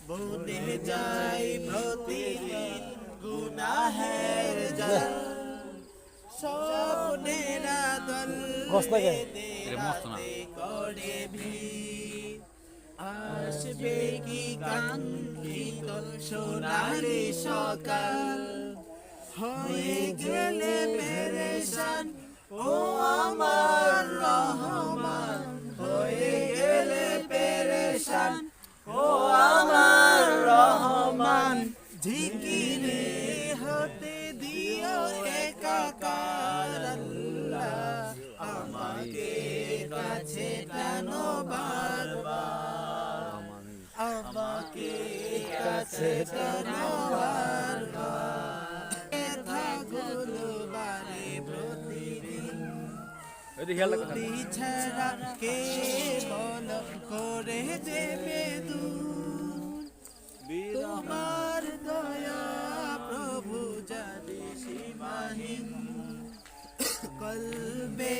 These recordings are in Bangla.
বনে যাই প্রতিদিন গুনাহের জাল, স্বপ্নেরা দল বেঁধে করে ভিড়, আসবে কি কাঙ্ক্ষিত সোনালি সকাল, হয়ে গেলে পেরেশান ও আমার রহমান, হয়ে গেলে পেরেশান ও আমার রহমান, জিকিরে হতে দিও একাকার আল্লাহ, আমাকে কাছে টানো বারবার, আমাকে কাছে টানো বারবার, থাকলো বারে প্রতিদিন ছাড়া কে বল করে দেবে দূর, তোমার দয়া প্রভু জানি সীমাহীন, কলবে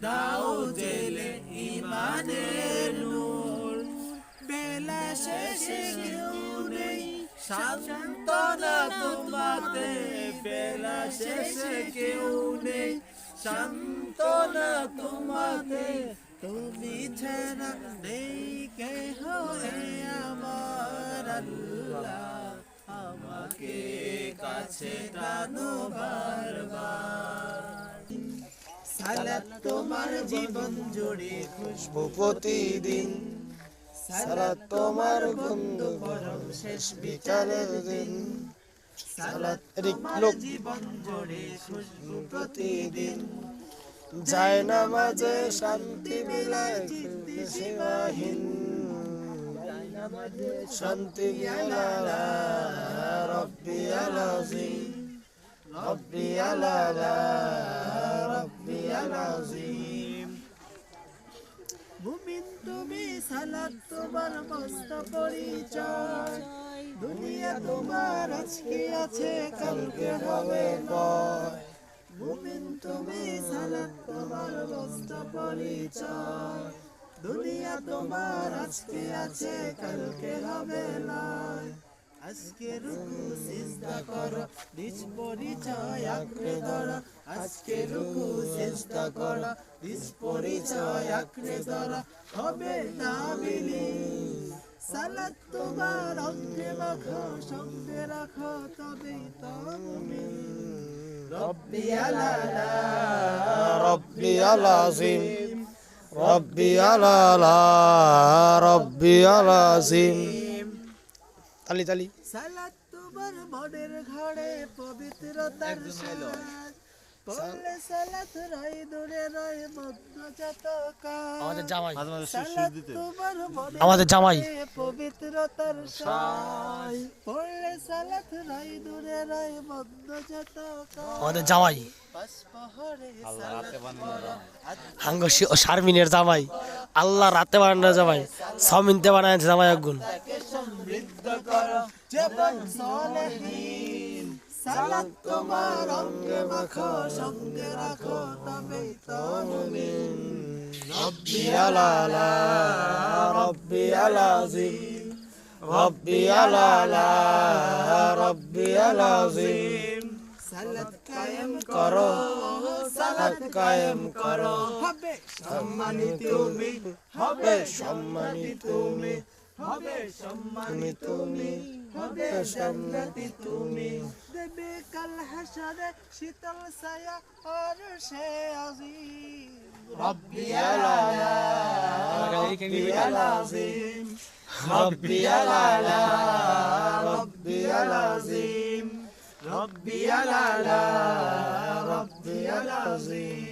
দাও জেলে ইমানের নূর, বেলা শেষে কেউ নেই সান্তনা তোমাতে, বেলা শেষে কেউ নেই সান্তনা তোমাতে, তুমি ছাড়া নেই কেহ আমার আল্লাহ, আমাকে কাছে টানো বারবার, সালাত তোমার জীবন জুড়ে খুশবু প্রতিদিন, সালাত তোমার গন্ধ পরম শেষ বিচারের দিন, সালাত তোমার জীবন জুড়ে খুশবু প্রতিদিন, যায় নামাজে শান্তি মিলায় চিন্তি সীমাহীন, শান্তি মিলালা রব্বি আলাজিম, রব্বি আলালা রব্বি আলাজিম, মুমিন তুমি সালাত তোমার মস্ত পরিচয়, দুনিয়া তোমার আজকে আছে কালকে হবে নয়, মুমিন তুমি সালাত তোমার মস্ত পরিচয়, দুনিয়া তোমার আজকে আছে কালকে হবে নয়, আজকে রুকু সিজদা করো নিজ পরিচয় আঁকড়ে ধরো, আজকে রুকু সিজদা করো নিজ পরিচয় আঁকড়ে ধরো, হবে না বিলীন, সালাত তোমার অঙ্গে মাখো সঙ্গে রাখো তবেই তো মুমিন, রব্বি আলালা রব্বি আলাজিম, রব্বি আলালা রব্বি আলাজিম, তালি তালি, সালাত তোমার মনের ঘরে পবিত্রতার সাজ, পড়লে সালাত রয় দূরে রয় মগ্ন যত কাজ, আমাদের জামাই আমাদের জামাই পবিত্রতার সাজ, পড়লে সালাত রয় দূরে রয় মগ্ন যত কাজ, আমাদের জামাই হাঙ্গসি ও শারমিনের জামাই, আল্লাহ রাতে বানানো জামাই, সমিনতে বানায় জামাই আগুন, সমৃদ্ধ করো জীবন সলেহীন, সালাত তোমার অঙ্গে মাখো সঙ্গে রাখো তবেই তো মুমিন, রব্বি আলালা রব্বি আলাজিম, রব্বি আলালা রব্বি আলাজিম, সালাত কায়েম করো সালাত কায়েম করো, হবে সম্মানিত তুমি, হবে সম্মানিত তুমি, হবে সম্মানিত তুমি, হবে জান্নাতি তুমি, দেবে কাল হাসরে শীতল ছায়া আরশে আজিম, রব্বি আলালা রব্বি আলাজিম, রব্বি আলালা রব্বি আলাজিম, রব্বি আলালা রব্বি আলাজিম।